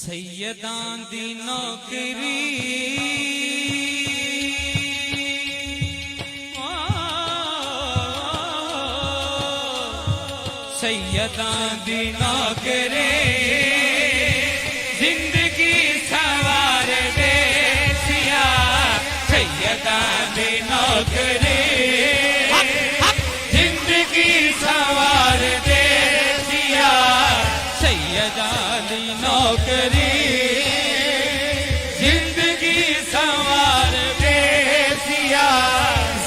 सैयदां दी नौकरी सैयदां दी नौकरी जिंदगी सवार दे सिया सैयदां दी नौकरी जिंदगी सवार दे सिया सैयदां दी नौकरी जिंदगी सवार दे सिया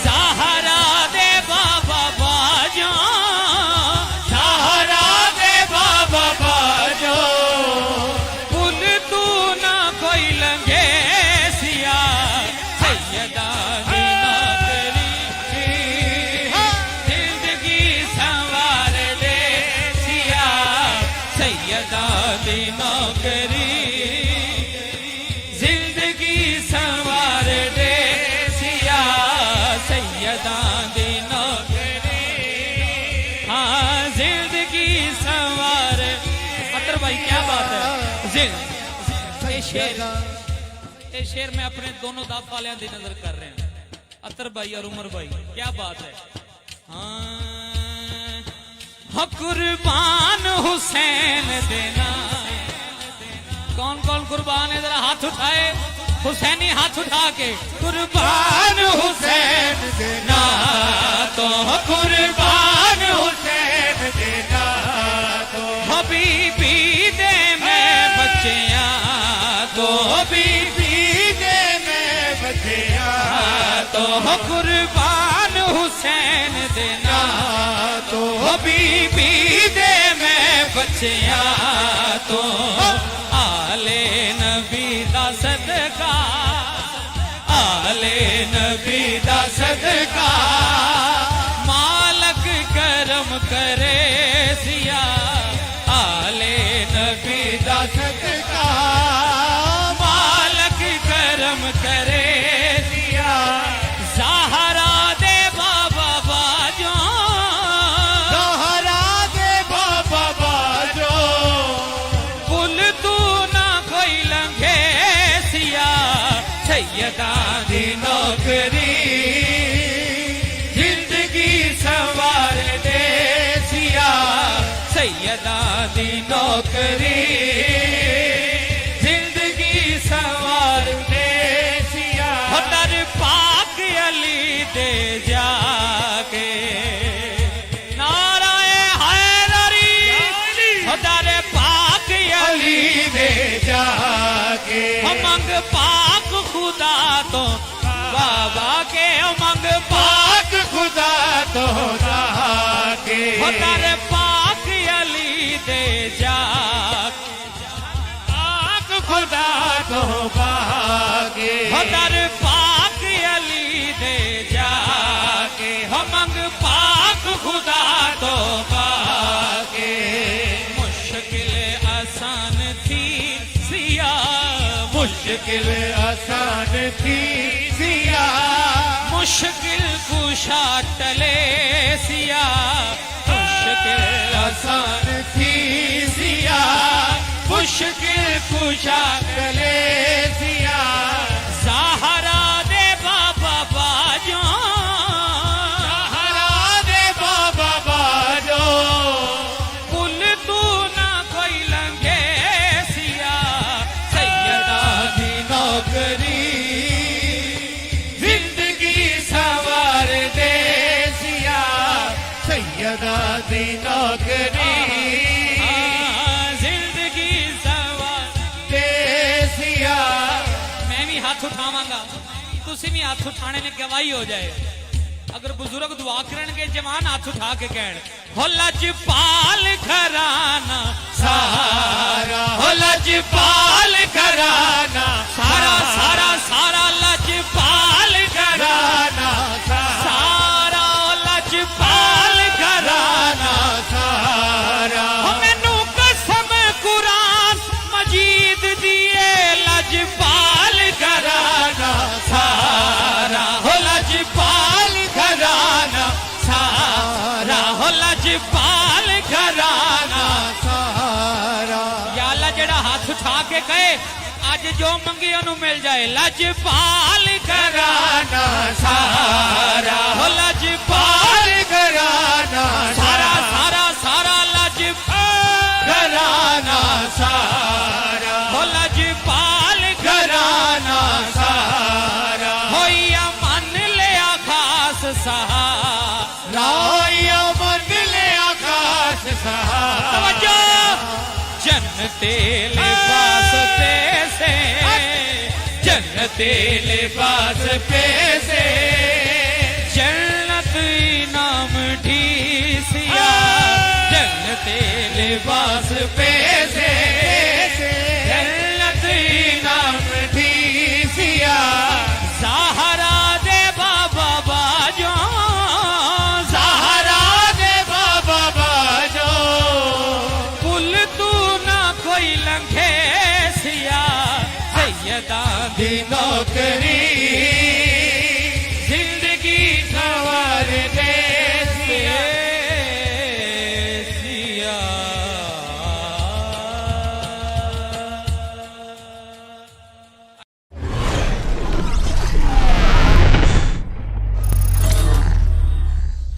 सहारा दे बाबा बाजो सहारा दे बाबा बाजो पुल तू ना कोई लंघे सिया सैयदां दी नौकरी जिंदगी सवार दे सिया सैयदां दी नौकरी जिंदगी सवार दे सिया सैयदां दी नौकरी हाँ जिंदगी सवार अतर भाई क्या बात है ये शेर मैं अपने दोनों दाफ वाले दी नजर कर रहे हैं अतर भाई और उमर भाई क्या बात है हाँ कुर्बान हुसैन देना कौन कौन कुर्बान है जरा हाथ उठाए हुसैनी हाथ उठा के कुर्बान हुसैन देना तो कुर्बान हुसैन देना तो हबीबी दे मैं बच्चिया तो हबीबी दे मैं बच्चिया तो कुर्बान हुसैन देना तो हबीबी दे मैं बच्चिया तो आले नबी दा सदका आले नबी दा सदका मालक करम करे सिया आले नबी दा सदका मालक करम करे सिया सहारा दे बाबा बाजो सहारा दे बाबा बाजो पुल तू ना कोई लंघे सिया सैयदां दी नौकरी जिंदगी सवार दे सिया सैयदां दी नौकरी जिंदगी सवार दे सिया दर पाक अली दे जाके नाराए हैदरी दर पाक अली दे जाके मंग पाक खुदा तो बाबा के मंग पाक खुदा तो जाके दर पाक अली दे जाके पाक खुदा तो बागे दर पाक अली दे जाके मंग पाक खुदा तो बागे मुश्किल आसान थी सिया मुश्किल आसान थी सिया मुश्किल कुशा टले सिया मुश्किल आसान थी सिया मुश्किल कुशा टले सिया सहारा दे बाबा बाजो सहारा दे बाबा बाजो पुल तू ना कोई लंघे सिया सैयदां दी नौकरी जिंदगी सवार दे सिया सैयदां दी नौकरी जिंदगी सवार दे सिया मैं भी हाथ उठावांगा तुसी भी हाथ उठाने में गवाही हो जाए अगर बुजुर्ग दुआ करन के जवान हाथ उठा के कहन हो लजपाल घराना सारा हो लजपाल घराना सारा सारा सारा लजपाल घराना सारा लजपाल घराना सारा मैनू कसम कुरान मजीद दिए लजपाल घराना सारा हो लजपाल घराना सारा हो लजपाल घराना सारा या अल्लाह जेड़ा हाथ उठा के कहे अज जो मंगी ओनू मिल जाए। लजपाल घराना सारा हो लजपाल घराना सारा सारा सारा लजपाल घराना सारा हो लजपाल घराना सारा होइया मन लिया खास सहारा राया मन ले आकाश सहारा तवज्जो जन्नते लिबास पैसे जन्नते लिबास पैसे जन्नत इनाम ढीसिया जन्नते लिबास पैसे जन्नत इनाम ठीसिया सहारा दे बाबा बाजो सहारा दे बाबा बाजो पुल तू ना कोई लंघे सिया सैयदा दी नौकरी जिंदगी सवार दे